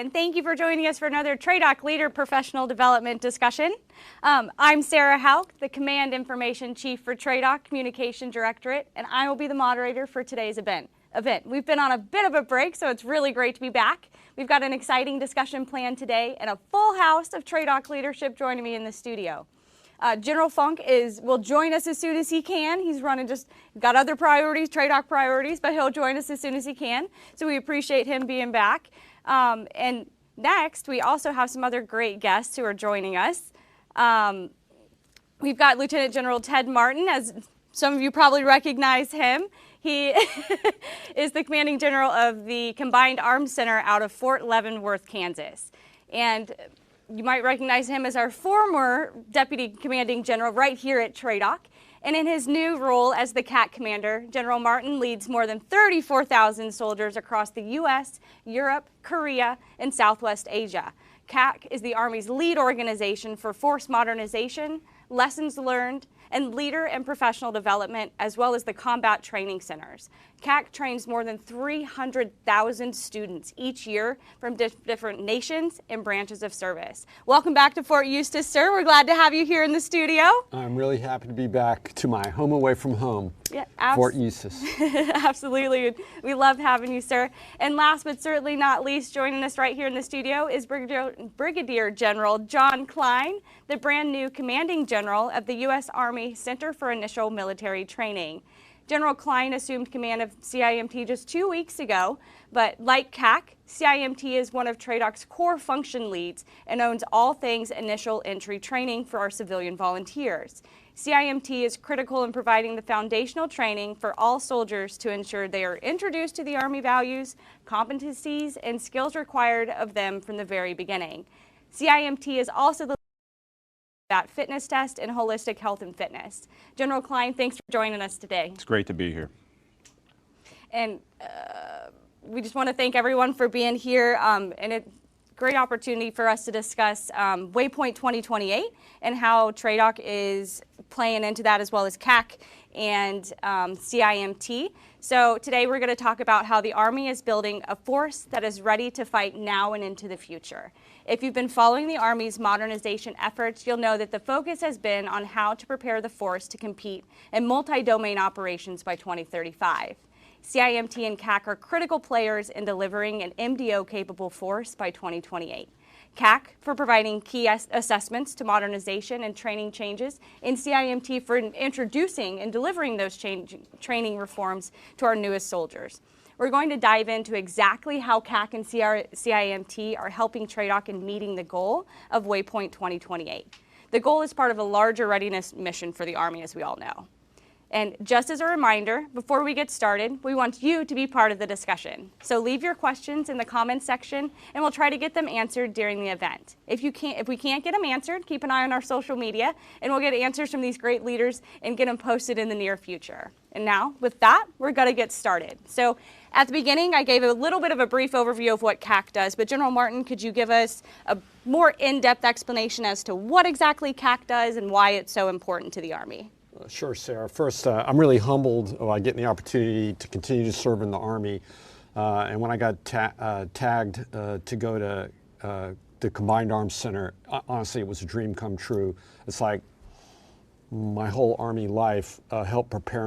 and thank you for joining us for another TRADOC Leader Professional Development discussion. I'm Sarah Houck, the Command Information Chief for TRADOC Communication Directorate, and I will be the moderator for today's event. We've been on a bit of a break, so it's really great to be back. We've got an exciting discussion planned today and a full house of TRADOC leadership joining me in the studio. General Funk will join us as soon as he can. He's got other priorities, TRADOC priorities, but he'll join us as soon as he can. So we appreciate him being back. And next, we also have some other great guests who are joining us. We've got Lieutenant General Ted Martin, as some of you probably recognize him. He is the Commanding General of the Combined Arms Center out of Fort Leavenworth, Kansas. And you might recognize him as our former Deputy Commanding General right here at TRADOC. And in his new role as the CAC Commander, General Martin leads more than 34,000 soldiers across the U.S., Europe, Korea, and Southwest Asia. CAC is the Army's lead organization for force modernization, lessons learned, and leader and professional development, as well as the combat training centers. CAC trains more than 300,000 students each year from different nations and branches of service. Welcome back to Fort Eustis, sir. We're glad to have you here in the studio. I'm really happy to be back to my home away from home, yeah, Fort Eustis. Absolutely. We love having you, sir. And last but certainly not least, joining us right here in the studio is Brigadier General John Kline, the brand new Commanding General of the U.S. Army Center for Initial Military Training. General Kline assumed command of CIMT just 2 weeks ago, but like CAC, CIMT is one of TRADOC's core function leads and owns all things initial entry training for our civilian volunteers. CIMT is critical in providing the foundational training for all soldiers to ensure they are introduced to the Army values, competencies, and skills required of them from the very beginning. CIMT is also the fitness test and holistic health and fitness. General Kline, thanks for joining us today. It's great to be here. And we just want to thank everyone for being here, and it's a great opportunity for us to discuss Waypoint 2028 and how TRADOC is playing into that, as well as CAC and CIMT. So today we're going to talk about how the Army is building a force that is ready to fight now and into the future. If you've been following the Army's modernization efforts, you'll know that the focus has been on how to prepare the force to compete in multi-domain operations by 2035. CIMT and CAC are critical players in delivering an MDO-capable force by 2028. CAC for providing key assessments to modernization and training changes, and CIMT for introducing and delivering those training reforms to our newest soldiers. We're going to dive into exactly how CAC and CIMT are helping TRADOC in meeting the goal of Waypoint 2028. The goal is part of a larger readiness mission for the Army, as we all know. And just as a reminder, before we get started, we want you to be part of the discussion. So leave your questions in the comments section, and we'll try to get them answered during the event. If we can't get them answered, keep an eye on our social media, and we'll get answers from these great leaders and get them posted in the near future. And now, with that, we're going to get started. So at the beginning, I gave a little bit of a brief overview of what CAC does, but General Martin, could you give us a more in-depth explanation as to what exactly CAC does and why it's so important to the Army? Sure, Sarah. First, I'm really humbled by getting the opportunity to continue to serve in the Army. And when I got tagged to go to the Combined Arms Center, honestly, it was a dream come true. It's like my whole Army life helped prepare